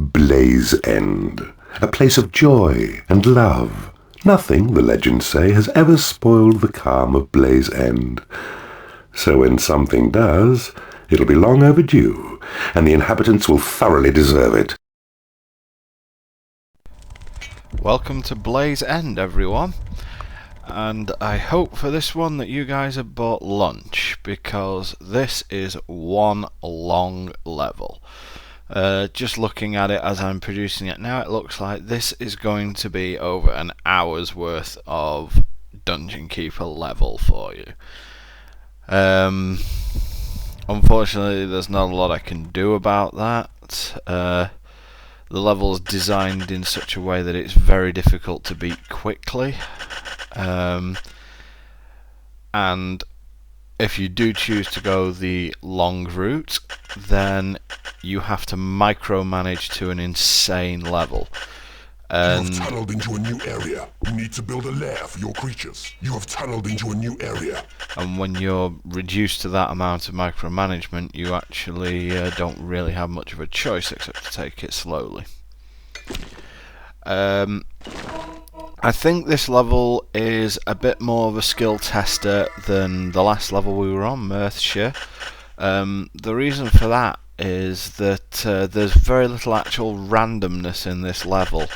Blaise End, a place of joy and love. Nothing, the legends say, has ever spoiled the calm of Blaise End. So when something does, it'll be long overdue, and the inhabitants will thoroughly deserve it. Welcome to Blaise End, everyone, and I hope for this one that you guys have bought lunch, because this is one long level. Just looking at it as I'm producing it now, it looks like this is going to be over an hour's worth of Dungeon Keeper level for you. Unfortunately, there's not a lot I can do about that. The level is designed in such a way that it's very difficult to beat quickly, and if you do choose to go the long route, then you have to micromanage to an insane level. And you have tunneled into a new area. You need to build a lair for your creatures. You have tunneled into a new area. And when you're reduced to that amount of micromanagement, you actually don't really have much of a choice except to take it slowly. I think this level is a bit more of a skill tester than the last level we were on, Mirthshire. The reason for that is that there's very little actual randomness in this level.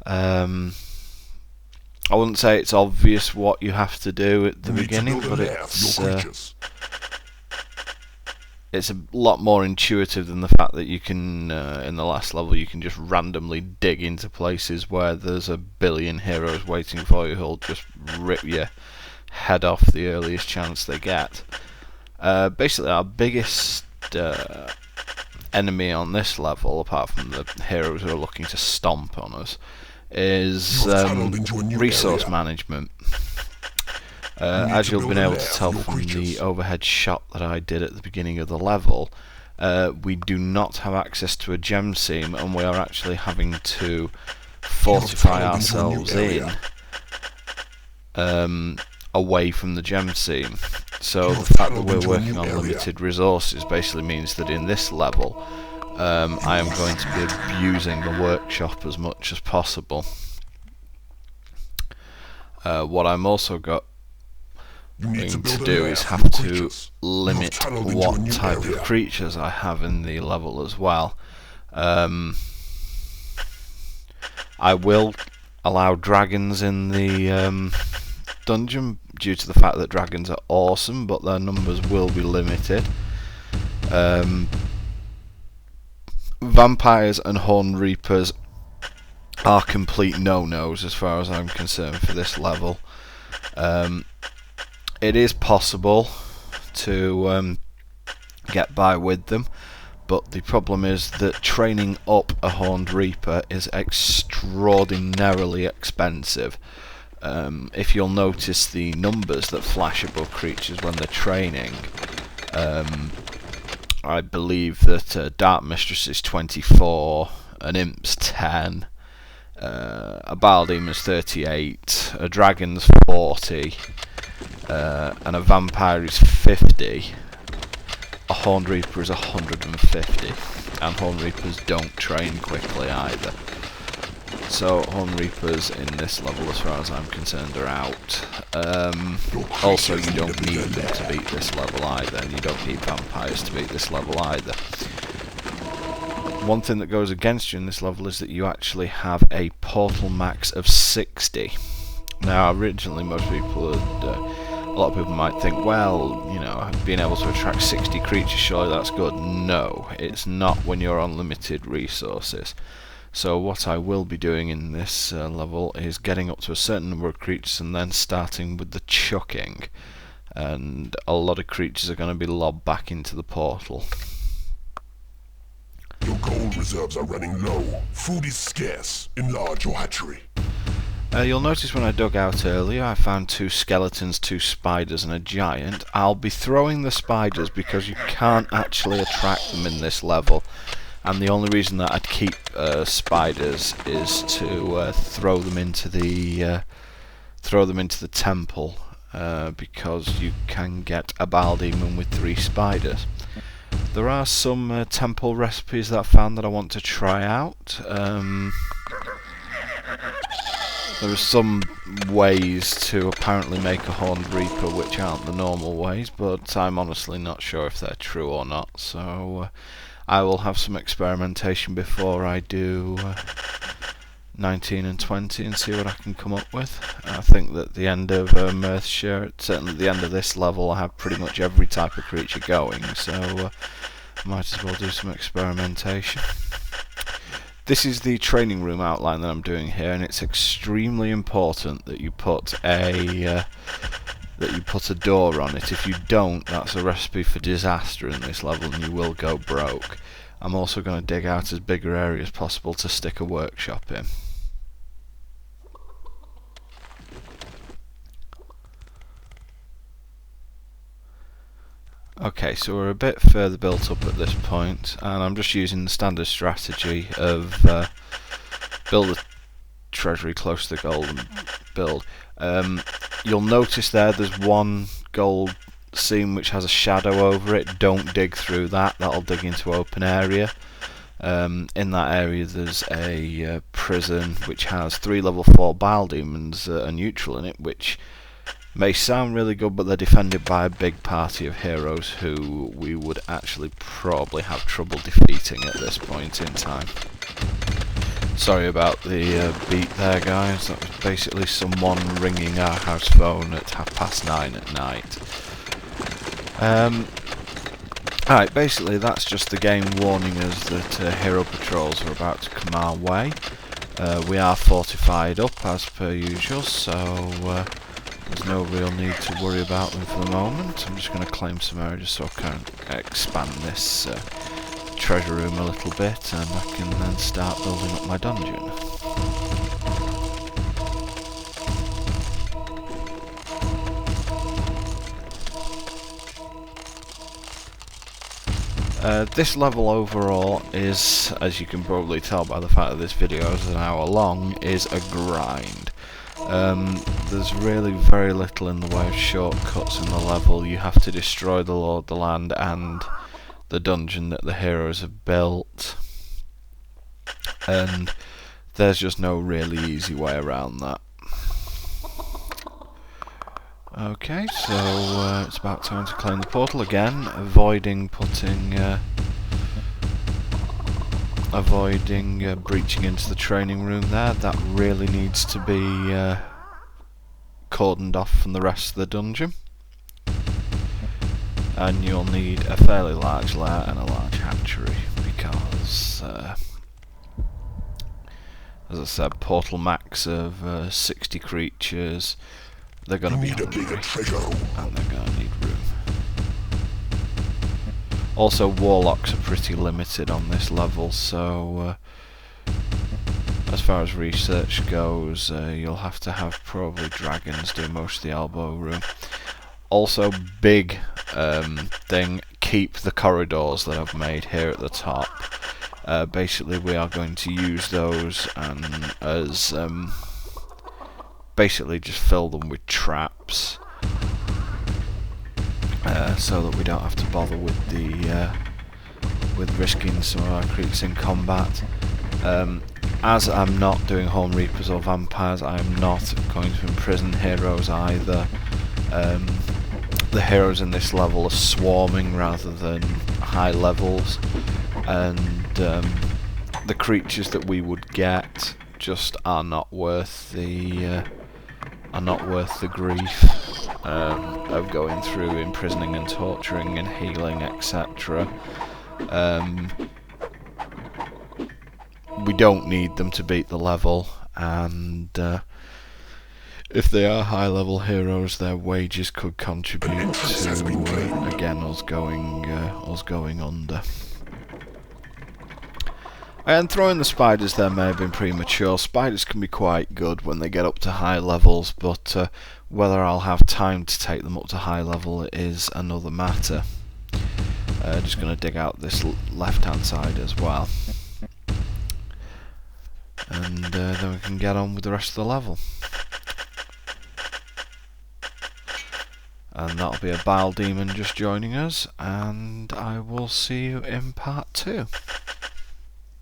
I wouldn't say it's obvious what you have to do at the beginning, but it's a lot more intuitive than the fact that you can, in the last level, you can just randomly dig into places where there's a billion heroes waiting for you who'll just rip your head off the earliest chance they get. Basically, our biggest enemy on this level, apart from the heroes who are looking to stomp on us, is resource management. As you'll been able to tell from the overhead shot that I did at the beginning of the level, we do not have access to a gem seam, and we are actually having to fortify ourselves in away from the gem seam. So the fact that we're working on limited resources basically means that in this level I am going to be abusing the workshop as much as possible. What I'm also going to do is have to limit what type of creatures I have in the level as well. I will allow dragons in the dungeon due to the fact that dragons are awesome, but their numbers will be limited. Vampires and Horn Reapers are complete no-nos as far as I'm concerned for this level. It is possible to get by with them, but the problem is that training up a Horned Reaper is extraordinarily expensive. If you'll notice the numbers that flash above creatures when they're training, I believe that Dark Mistress is 24, an Imp's 10, a Baldemon's 38, a Dragon's 40, and a Vampire is 50. A Horned Reaper is 150, and Horned Reapers don't train quickly either. So Horned Reapers in this level, as far as I'm concerned, are out. Also, you don't need them to beat this level either, and you don't need vampires to beat this level either. One thing that goes against you in this level is that you actually have a portal max of 60. Now, originally, most people would, a lot of people might think, well, you know, being able to attract 60 creatures, surely that's good. No, it's not when you're on limited resources. So what I will be doing in this level is getting up to a certain number of creatures and then starting with the chucking. And a lot of creatures are going to be lobbed back into the portal. Your gold reserves are running low. Food is scarce. Enlarge your hatchery. You'll notice when I dug out earlier, I found 2 skeletons, 2 spiders and a giant. I'll be throwing the spiders because you can't actually attract them in this level. And the only reason that I'd keep spiders is to throw them into the temple, because you can get a Baldemon with 3 spiders. There are some temple recipes that I found that I want to try out. There are some ways to apparently make a Horned Reaper which aren't the normal ways, but I'm honestly not sure if they're true or not, so I will have some experimentation before I do 19 and 20 and see what I can come up with. I think that the end of Mirthshire, certainly at the end of this level, I have pretty much every type of creature going, so might as well do some experimentation. This is the training room outline that I'm doing here, and it's extremely important that you put a door on it. If you don't, that's a recipe for disaster in this level, and you will go broke. I'm also going to dig out as big an area as possible to stick a workshop in. Okay, so we're a bit further built up at this point, and I'm just using the standard strategy of build a treasury close to the gold and build. You'll notice there's one gold seam which has a shadow over it. Don't dig through that, that'll dig into open area. In that area there's a prison which has 3 level 4 bile demons neutral in it, which may sound really good, but they're defended by a big party of heroes who we would actually probably have trouble defeating at this point in time. Sorry about the beat there, guys. That was basically someone ringing our house phone at 9:30 at night. Alright, basically that's just the game warning us that hero patrols are about to come our way. We are fortified up as per usual, so there's no real need to worry about them for the moment. I'm just going to claim some area just so I can expand this treasure room a little bit, and I can then start building up my dungeon. This level overall is, as you can probably tell by the fact that this video is an hour long, is a grind. There's really very little in the way of shortcuts in the level. You have to destroy the Lord, the land, and the dungeon that the heroes have built, and there's just no really easy way around that. Okay, so it's about time to claim the portal again, avoiding breaching into the training room there. That really needs to be cordoned off from the rest of the dungeon. And you'll need a fairly large lair and a large hatchery, because as I said, portal max of 60 creatures. They're going to be hungry, and they're going to need room. Also, warlocks are pretty limited on this level, so as far as research goes, you'll have to have probably dragons do most of the elbow room. Also, big thing, keep the corridors that I've made here at the top. Basically, we are going to use those and as basically just fill them with traps, so that we don't have to bother with risking some of our creeps in combat. As I'm not doing Horned Reapers or Vampires, I'm not going to imprison heroes either. The heroes in this level are swarming rather than high levels, and the creatures that we would get just are not worth the grief of going through imprisoning and torturing and healing, etc. We don't need them to beat the level, and if they are high level heroes, their wages could contribute to again us going under. And throwing the spiders there may have been premature. Spiders can be quite good when they get up to high levels, but whether I'll have time to take them up to high level is another matter. Just going to dig out this left hand side as well, and then we can get on with the rest of the level. and that'll be a bile demon just joining us, and I will see you in part 2.